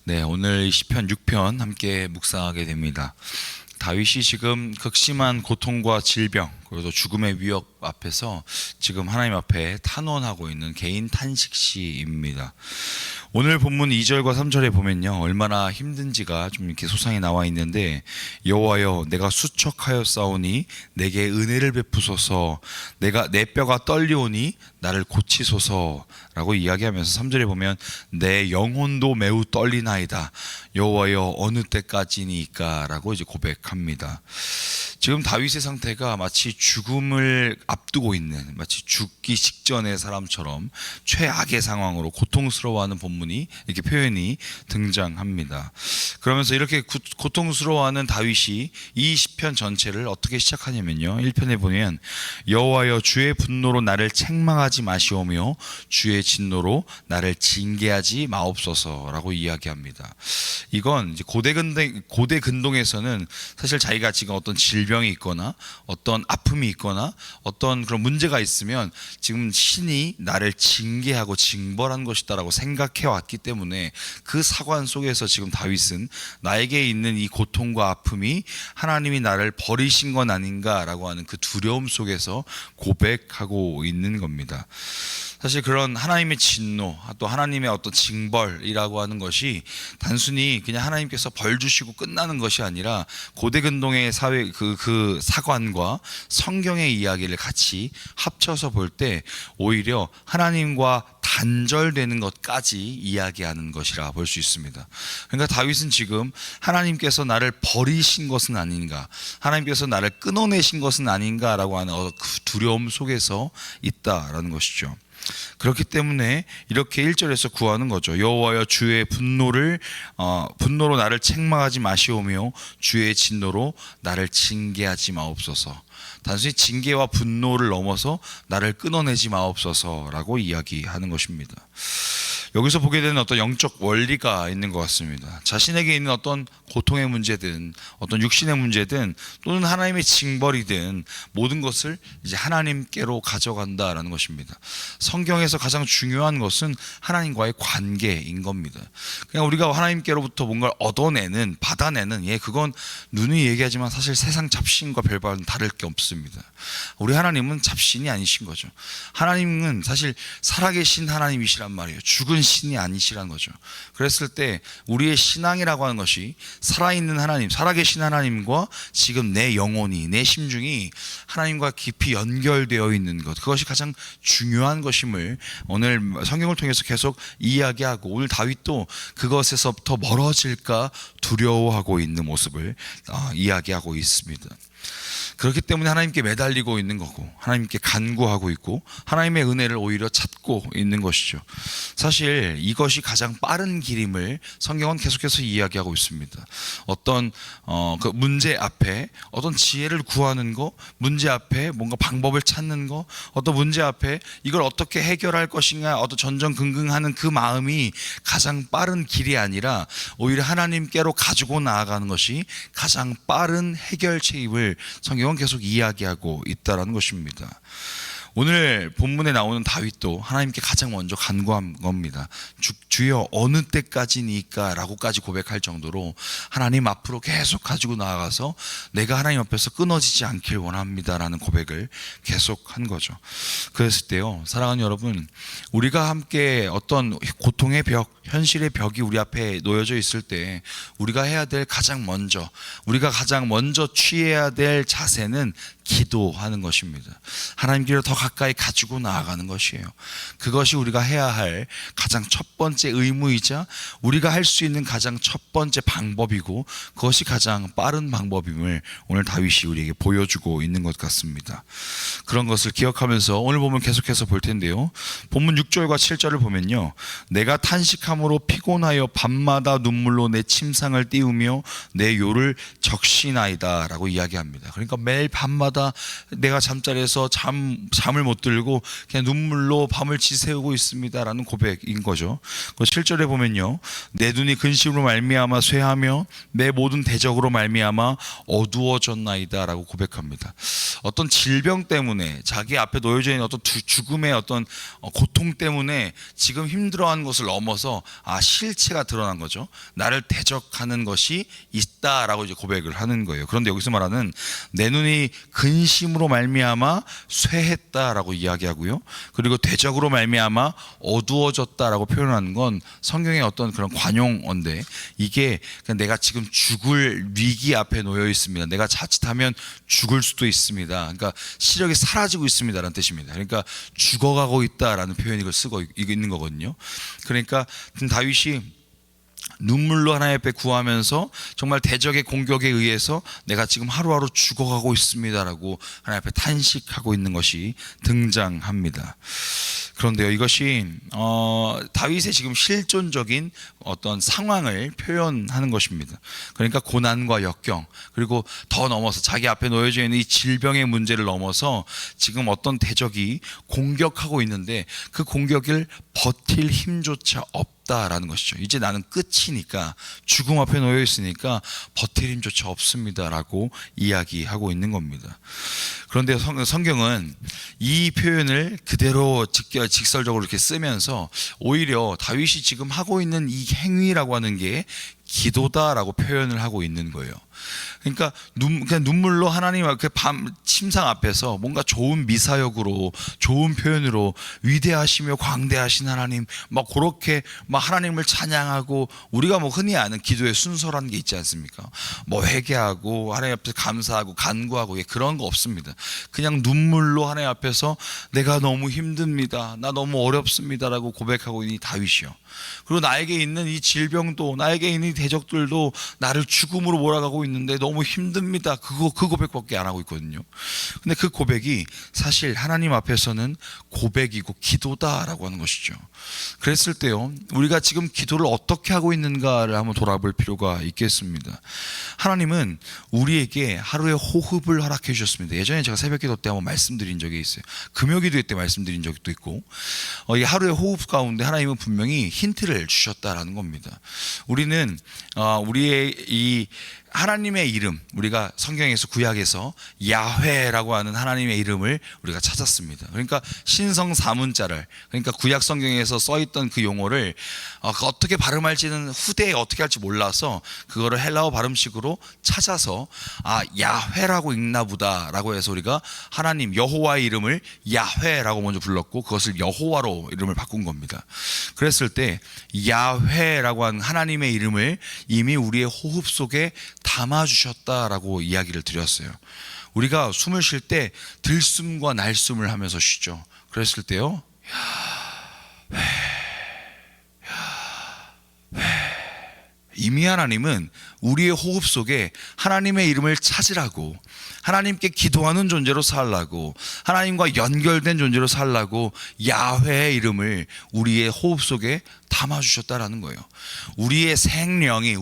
네, 오늘 시편 6편 함께 묵상하게 됩니다. 다윗이 지금 극심한 고통과 질병 그리고 죽음의 위협 앞에서 지금 하나님 앞에 탄원하고 있는 개인 탄식시입니다. 오늘 본문 2절과 3절에 보면요, 얼마나 힘든지가 좀 이렇게 소상히 나와 있는데, 여호와여 내가 수척하여 싸우니 내게 은혜를 베푸소서, 내가 내 뼈가 떨리오니 나를 고치소서라고 이야기하면서 3절에 보면 내 영혼도 매우 떨리나이다, 여호와여 어느 때까지니까 라고 이제 고백합니다. 지금 다윗의 상태가 마치 죽음을 앞두고 있는, 마치 죽기 직전의 사람처럼 최악의 상황으로 고통스러워하는 본문이 이렇게 표현이 등장합니다. 그러면서 이렇게 고통스러워하는 다윗이 이 시편 전체를 어떻게 시작하냐면요, 1편에 보면 여호와여 주의 분노로 나를 책망하지 마시오며 주의 진노로 나를 징계하지 마옵소서라고 이야기합니다. 이건 이제 고대 근동에서는 사실 자기가 지금 어떤 질병이 있거나 어떤 아픔이 있거나 어떤 그런 문제가 있으면 지금 신이 나를 징계하고 징벌한 것이다라고 생각해 왔기 때문에 그 사관 속에서 지금 다윗은 나에게 있는 이 고통과 아픔이 하나님이 나를 버리신 건 아닌가라고 하는 그 두려움 속에서 고백하고 있는 겁니다. 사실 그런 하나님의 진노, 또 하나님의 어떤 징벌이라고 하는 것이 단순히 그냥 하나님께서 벌 주시고 끝나는 것이 아니라 고대 근동의 사회 그 사관과 성경의 이야기를 같이 합쳐서 볼 때 오히려 하나님과 단절되는 것까지 이야기하는 것이라 볼 수 있습니다. 그러니까 다윗은 지금 하나님께서 나를 버리신 것은 아닌가, 하나님께서 나를 끊어내신 것은 아닌가라고 하는 그 두려움 속에서 있다라는 것이죠. 그렇기 때문에 이렇게 1절에서 구하는 거죠. 여호와여 주의 분노로 나를 책망하지 마시오며 주의 진노로 나를 징계하지 마옵소서. 단순히 징계와 분노를 넘어서 나를 끊어내지 마옵소서라고 이야기하는 것입니다. 여기서 보게 되는 어떤 영적 원리가 있는 것 같습니다. 자신에게 있는 어떤 고통의 문제든 어떤 육신의 문제든 또는 하나님의 징벌이든 모든 것을 이제 하나님께로 가져간다라는 것입니다. 성경에서 가장 중요한 것은 하나님과의 관계인 겁니다. 그냥 우리가 하나님께로부터 뭔가를 얻어내는, 받아내는, 그건 누누이 얘기하지만 사실 세상 잡신과 별반 다를 게 없습니다. 우리 하나님은 잡신이 아니신 거죠. 하나님은 사실 살아계신 하나님이시란 말이에요. 죽은 신이 아니시라는 거죠. 그랬을 때 우리의 신앙이라고 하는 것이 살아있는 하나님, 살아계신 하나님과 지금 내 영혼이, 내 심중이 하나님과 깊이 연결되어 있는 것, 그것이 가장 중요한 것임을 오늘 성경을 통해서 계속 이야기하고, 오늘 다윗도 그것에서부터 멀어질까 두려워하고 있는 모습을 이야기하고 있습니다. 그렇기 때문에 하나님께 매달리고 있는 거고, 하나님께 간구하고 있고, 하나님의 은혜를 오히려 찾고 있는 것이죠. 사실 이것이 가장 빠른 길임을 성경은 계속해서 이야기하고 있습니다. 어떤 그 문제 앞에 어떤 지혜를 구하는 거, 문제 앞에 뭔가 방법을 찾는 거, 어떤 문제 앞에 이걸 어떻게 해결할 것인가 어떤 전전긍긍하는 그 마음이 가장 빠른 길이 아니라 오히려 하나님께로 가지고 나아가는 것이 가장 빠른 해결책임을 성경은 계속 이야기하고 있다는 것입니다. 오늘 본문에 나오는 다윗도 하나님께 가장 먼저 간구한 겁니다. 주여 어느 때까지니까 라고까지 고백할 정도로 하나님 앞으로 계속 가지고 나아가서 내가 하나님 앞에서 끊어지지 않길 원합니다 라는 고백을 계속 한 거죠. 그랬을 때요, 사랑하는 여러분, 우리가 함께 어떤 고통의 벽, 현실의 벽이 우리 앞에 놓여져 있을 때 우리가 해야 될 우리가 가장 먼저 취해야 될 자세는 기도하는 것입니다. 하나님께로 더 가까이 가지고 나아가는 것이에요. 그것이 우리가 해야 할 가장 첫 번째 의무이자 우리가 할 수 있는 가장 첫 번째 방법이고, 그것이 가장 빠른 방법임을 오늘 다윗이 우리에게 보여주고 있는 것 같습니다. 그런 것을 기억하면서 오늘 보면 계속해서 볼 텐데요, 본문 6절과 7절을 보면요, 내가 탄식함으로 피곤하여 밤마다 눈물로 내 침상을 띄우며 내 요를 적시나이다 라고 이야기합니다. 그러니까 매일 밤마다 밤마다 내가 잠자리에서 잠을 못 들고 그냥 눈물로 밤을 지새우고 있습니다라는 고백인 거죠. 그 7절에 보면요, 내 눈이 근심으로 말미암아 쇠하며 내 모든 대적으로 말미암아 어두워졌나이다라고 고백합니다. 어떤 질병 때문에 자기 앞에 놓여져 있는 어떤 죽음의 어떤 고통 때문에 지금 힘들어하는 것을 넘어서 실체가 드러난 거죠. 나를 대적하는 것이 있다라고 이제 고백을 하는 거예요. 그런데 여기서 말하는 내 눈이 근심으로 말미암아 쇠했다라고 이야기하고요. 그리고 대적으로 말미암아 어두워졌다라고 표현하는 건 성경의 어떤 그런 관용어인데, 이게 내가 지금 죽을 위기 앞에 놓여 있습니다. 내가 자칫하면 죽을 수도 있습니다. 그러니까 시력이 사라지고 있습니다라는 뜻입니다. 그러니까 죽어가고 있다라는 표현을 쓰고 있는 거거든요. 그러니까 다윗이 눈물로 하나님 앞에 구하면서 정말 대적의 공격에 의해서 내가 지금 하루하루 죽어가고 있습니다라고 하나님 앞에 탄식하고 있는 것이 등장합니다. 그런데요, 이것이 다윗의 지금 실존적인 어떤 상황을 표현하는 것입니다. 그러니까 고난과 역경, 그리고 더 넘어서 자기 앞에 놓여져 있는 이 질병의 문제를 넘어서 지금 어떤 대적이 공격하고 있는데 그 공격을 버틸 힘조차 없다라는 것이죠. 이제 나는 끝이니까, 죽음 앞에 놓여 있으니까 버틸 힘조차 없습니다라고 이야기하고 있는 겁니다. 그런데 성경은 이 표현을 그대로 직설적으로 이렇게 쓰면서 오히려 다윗이 지금 하고 있는 이 행위라고 하는 게 기도다라고 표현을 하고 있는 거예요. 그러니까 그냥 눈물로 하나님 앞에 침상 앞에서 뭔가 좋은 미사역으로, 좋은 표현으로 위대하시며 광대하신 하나님, 막 그렇게 막 하나님을 찬양하고, 우리가 뭐 흔히 아는 기도의 순서라는 게 있지 않습니까? 뭐 회개하고 하나님 앞에서 감사하고 간구하고, 그런 거 없습니다. 그냥 눈물로 하나님 앞에서 내가 너무 힘듭니다, 나 너무 어렵습니다라고 고백하고 있는 이 다윗이요. 그리고 나에게 있는 이 질병도, 나에게 있는 이 대적들도 나를 죽음으로 몰아가고 있는데 너무 힘듭니다, 그 고백밖에 안 하고 있거든요. 근데 그 고백이 사실 하나님 앞에서는 고백이고 기도다라고 하는 것이죠. 그랬을 때요, 우리가 지금 기도를 어떻게 하고 있는가를 한번 돌아볼 필요가 있겠습니다. 하나님은 우리에게 하루의 호흡을 허락해 주셨습니다. 예전에 제가 새벽 기도 때 한번 말씀드린 적이 있어요. 금요 기도 때 말씀드린 적도 있고, 이 하루의 호흡 가운데 하나님은 분명히 힌트를 주셨다라는 겁니다. 우리는 우리의 이 하나님의 이름, 우리가 성경에서 구약에서 야훼라고 하는 하나님의 이름을 우리가 찾았습니다. 그러니까 신성 사문자를, 그러니까 구약 성경에서 써있던 그 용어를 어떻게 발음할지는 후대에 어떻게 할지 몰라서 그거를 헬라어 발음식으로 찾아서 야훼라고 읽나 보다라고 해서 우리가 하나님 여호와의 이름을 야훼라고 먼저 불렀고, 그것을 여호와로 이름을 바꾼 겁니다. 그랬을 때 야훼라고 하는 하나님의 이름을 이미 우리의 호흡 속에 담아주셨다라고 이야기를 드렸어요. 우리가 숨을 쉴 때 들숨과 날숨을 하면서 쉬죠. 그랬을 때요, 이미 하나님은 우리의 호흡 속에 하나님의 이름을 찾으라고, 하나님께 기도하는 존재로 살라고, 하나님과 연결된 존재로 살라고 야훼의 이름을 우리의 호흡 속에 담아주셨다라는 거예요. 우리의 생명이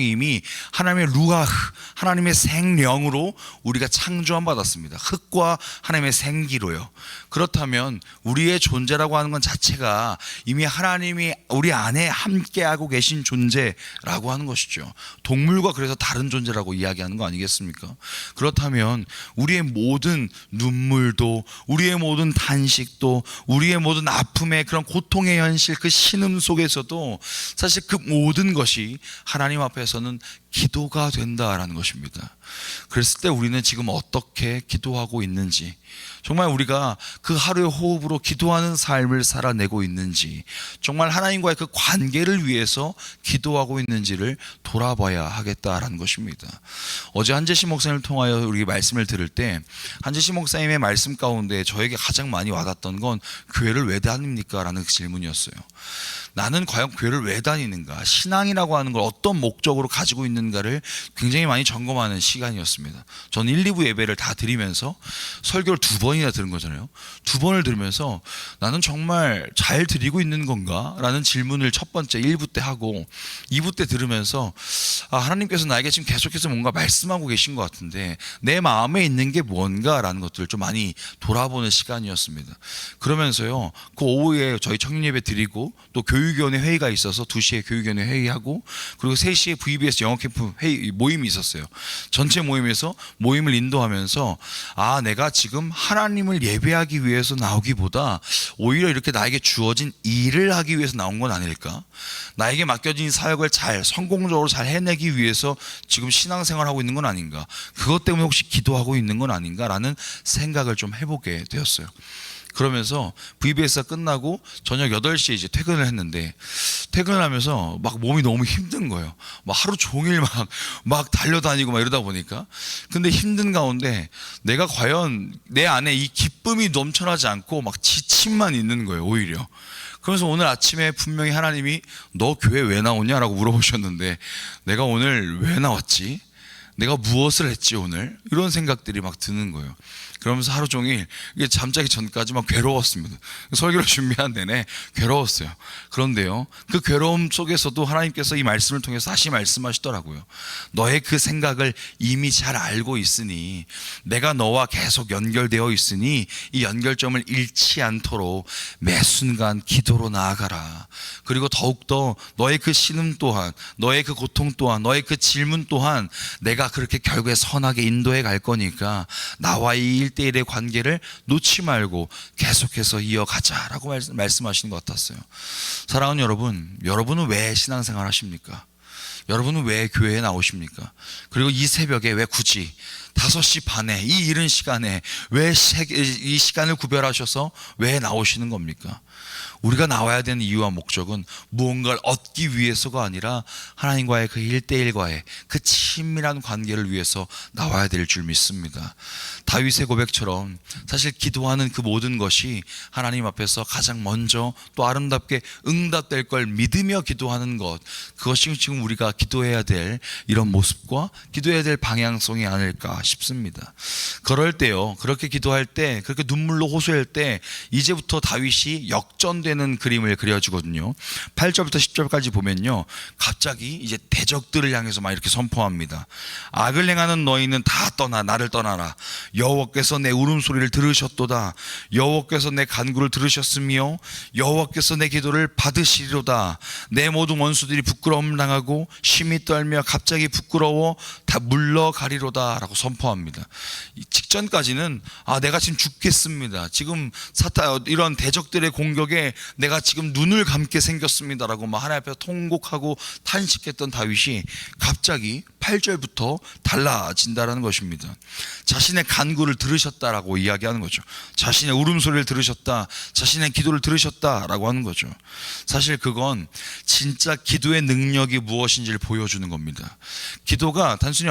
이미 하나님의 루아흐, 하나님의 생명으로 우리가 창조함 받았습니다. 흙과 하나님의 생기로요. 그렇다면 우리의 존재라고 하는 건 자체가 이미 하나님이 우리 안에 함께하고 계신 존재라고 하는 것이죠. 동물과 그래서 다른 존재라고 이야기하는 거 아니겠습니까? 그렇다면 우리의 모든 눈물도, 우리의 모든 단식도, 우리의 모든 아픔의 그런 고통의 현실, 그 신음 속에서도 사실 그 모든 것이 하나님 앞에서는 기도가 된다라는 것입니다. 그랬을 때 우리는 지금 어떻게 기도하고 있는지, 정말 우리가 그 하루의 호흡으로 기도하는 삶을 살아내고 있는지, 정말 하나님과의 그 관계를 위해서 기도하고 있는지를 돌아봐야 하겠다라는 것입니다. 어제 한재신 목사님을 통하여 우리 말씀을 들을 때 한재신 목사님의 말씀 가운데 저에게 가장 많이 와닿던 건 교회를 왜 다닙니까? 라는 질문이었어요. 나는 과연 교회를 왜 다니는가, 신앙이라고 하는 걸 어떤 목적으로 가지고 있는가를 굉장히 많이 점검하는 시간이었습니다. 저는 1, 2부 예배를 다 드리면서 설교를 2번이나 들은 거잖아요. 2번을 들으면서 나는 정말 잘 드리고 있는 건가? 라는 질문을 첫 번째 1부 때 하고, 2부 때 들으면서 하나님께서 나에게 지금 계속해서 뭔가 말씀하고 계신 것 같은데 내 마음에 있는 게 뭔가라는 것들을 좀 많이 돌아보는 시간이었습니다. 그러면서요, 그 오후에 저희 청년 예배 드리고 또 교육위원회 회의가 있어서 2시에 교육위원회 회의하고, 그리고 3시에 VBS 영어 캠프 회의 모임이 있었어요. 전체 모임에서 모임을 인도하면서 내가 지금 하나님을 예배하기 위해서 나오기보다 오히려 이렇게 나에게 주어진 일을 하기 위해서 나온 건 아닐까? 나에게 맡겨진 사역을 잘 성공적으로 잘 해내기 위해서 지금 신앙생활하고 있는 건 아닌가? 그것 때문에 혹시 기도하고 있는 건 아닌가라는 생각을 좀 해보게 되었어요. 그러면서 VBS가 끝나고 저녁 8시에 이제 퇴근을 했는데, 퇴근을 하면서 막 몸이 너무 힘든 거예요. 막 하루 종일 막 달려다니고 막 이러다 보니까. 근데 힘든 가운데 내가 과연 내 안에 이 기쁨이 넘쳐나지 않고 막 지침만 있는 거예요, 오히려. 그래서 오늘 아침에 분명히 하나님이 너 교회 왜 나오냐라고 물어보셨는데, 내가 오늘 왜 나왔지? 내가 무엇을 했지 오늘? 이런 생각들이 막 드는 거예요. 그러면서 하루 종일 이게 잠자기 전까지 막 괴로웠습니다. 설교를 준비한 내내 괴로웠어요. 그런데요, 그 괴로움 속에서도 하나님께서 이 말씀을 통해서 다시 말씀하시더라고요. 너의 그 생각을 이미 잘 알고 있으니, 내가 너와 계속 연결되어 있으니 이 연결점을 잃지 않도록 매 순간 기도로 나아가라. 그리고 더욱더 너의 그 신음 또한, 너의 그 고통 또한, 너의 그 질문 또한 내가 그렇게 결국에 선하게 인도해 갈 거니까 나와의 1대1의 관계를 놓지 말고 계속해서 이어가자라고 말씀하시는 것 같았어요. 사랑하는 여러분, 여러분은 왜 신앙생활 하십니까? 여러분은 왜 교회에 나오십니까? 그리고 이 새벽에 왜 굳이 5시 반에 이 이른 시간에 왜 이 시간을 구별하셔서 왜 나오시는 겁니까? 우리가 나와야 되는 이유와 목적은 무언가를 얻기 위해서가 아니라 하나님과의 그 1대1과의 그 친밀한 관계를 위해서 나와야 될 줄 믿습니다. 다윗의 고백처럼 사실 기도하는 그 모든 것이 하나님 앞에서 가장 먼저 또 아름답게 응답될 걸 믿으며 기도하는 것, 그것이 지금 우리가 기도해야 될 이런 모습과 기도해야 될 방향성이 아닐까 싶습니다. 그럴 때요, 그렇게 기도할 때, 그렇게 눈물로 호소할 때 이제부터 다윗이 역전되는 그림을 그려주거든요. 8절부터 10절까지 보면요, 갑자기 이제 대적들을 향해서 막 이렇게 선포합니다. 악을 행하는 너희는 다 떠나 나를 떠나라. 여호와께서 내 울음소리를 들으셨도다. 여호와께서 내 간구를 들으셨으며 여호와께서 내 기도를 받으시리로다. 내 모든 원수들이 부끄러움 당하고 심히 떨며 갑자기 부끄러워 다 물러가리로다 라고 선포합니다. 직전까지는 내가 지금 죽겠습니다, 지금 이런 대적들의 공격에 내가 지금 눈을 감게 생겼습니다라고 막 하나님 앞에서 통곡하고 탄식했던 다윗이 갑자기 8절부터 달라진다라는 것입니다. 자신의 간구를 들으셨다라고 이야기하는 거죠. 자신의 울음소리를 들으셨다, 자신의 기도를 들으셨다라고 하는 거죠. 사실 그건 진짜 기도의 능력이 무엇인지를 보여주는 겁니다. 기도가 단순히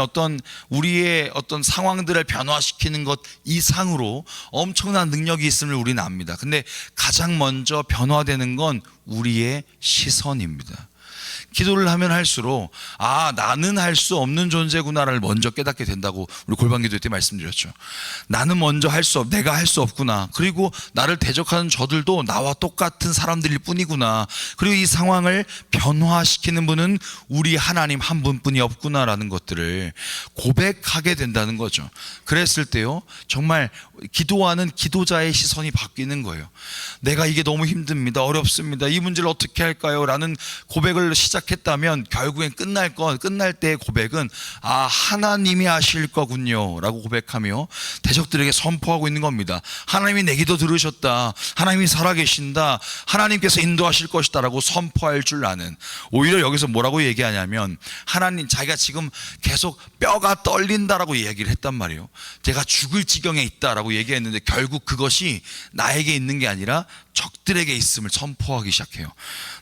우리의 어떤 상황들을 변화시키는 것 이상으로 엄청난 능력이 있음을 우리는 압니다. 근데 가장 먼저 변화되는 건 우리의 시선입니다. 기도를 하면 할수록 나는 할 수 없는 존재구나를 먼저 깨닫게 된다고 우리 골방기도 때 말씀드렸죠. 나는 먼저 내가 할 수 없구나. 그리고 나를 대적하는 저들도 나와 똑같은 사람들일 뿐이구나. 그리고 이 상황을 변화시키는 분은 우리 하나님 한 분뿐이 없구나라는 것들을 고백하게 된다는 거죠. 그랬을 때요, 정말 기도하는 기도자의 시선이 바뀌는 거예요. 내가 이게 너무 힘듭니다, 어렵습니다, 이 문제를 어떻게 할까요? 라는 고백을 시작했다면 결국엔 끝날 때의 고백은 하나님이 하실 거군요 라고 고백하며 대적들에게 선포하고 있는 겁니다. 하나님이 내 기도 들으셨다, 하나님이 살아계신다, 하나님께서 인도하실 것이다 라고 선포할 줄 아는, 오히려 여기서 뭐라고 얘기하냐면 하나님, 자기가 지금 계속 뼈가 떨린다라고 얘기를 했단 말이에요. 제가 죽을 지경에 있다라고 얘기했는데 결국 그것이 나에게 있는 게 아니라 적들에게 있음을 선포하기 시작해요.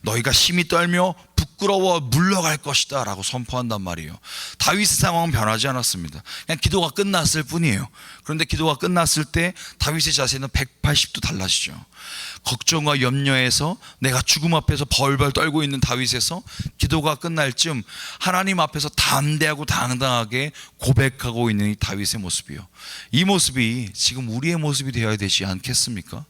너희가 심히 떨며 부끄러워 물러갈 것이다 라고 선포한단 말이에요. 다윗의 상황은 변하지 않았습니다. 그냥 기도가 끝났을 뿐이에요. 그런데 기도가 끝났을 때 다윗의 자세는 180도 달라지죠. 걱정과 염려에서 내가 죽음 앞에서 벌벌 떨고 있는 다윗에서 기도가 끝날 쯤 하나님 앞에서 담대하고 당당하게 고백하고 있는 이 다윗의 모습이요, 이 모습이 지금 우리의 모습이 되어야 되지 않겠습니까?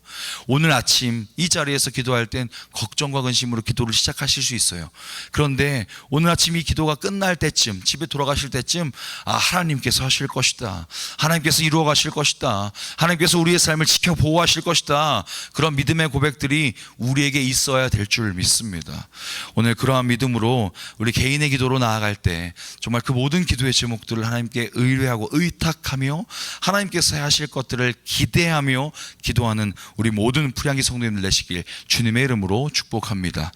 오늘 아침 이 자리에서 기도할 땐 걱정과 근심으로 기도를 시작하실 수 있어요. 그런데 오늘 아침 이 기도가 끝날 때쯤, 집에 돌아가실 때쯤, 하나님께서 하실 것이다, 하나님께서 이루어 가실 것이다, 하나님께서 우리의 삶을 지켜 보호하실 것이다, 그런 믿음의 고백들이 우리에게 있어야 될 줄 믿습니다. 오늘 그러한 믿음으로 우리 개인의 기도로 나아갈 때 정말 그 모든 기도의 제목들을 하나님께 의뢰하고 의탁하며 하나님께서 하실 것들을 기대하며 기도하는 우리 모든 풀향기 성도님들 되시길 주님의 이름으로 축복합니다.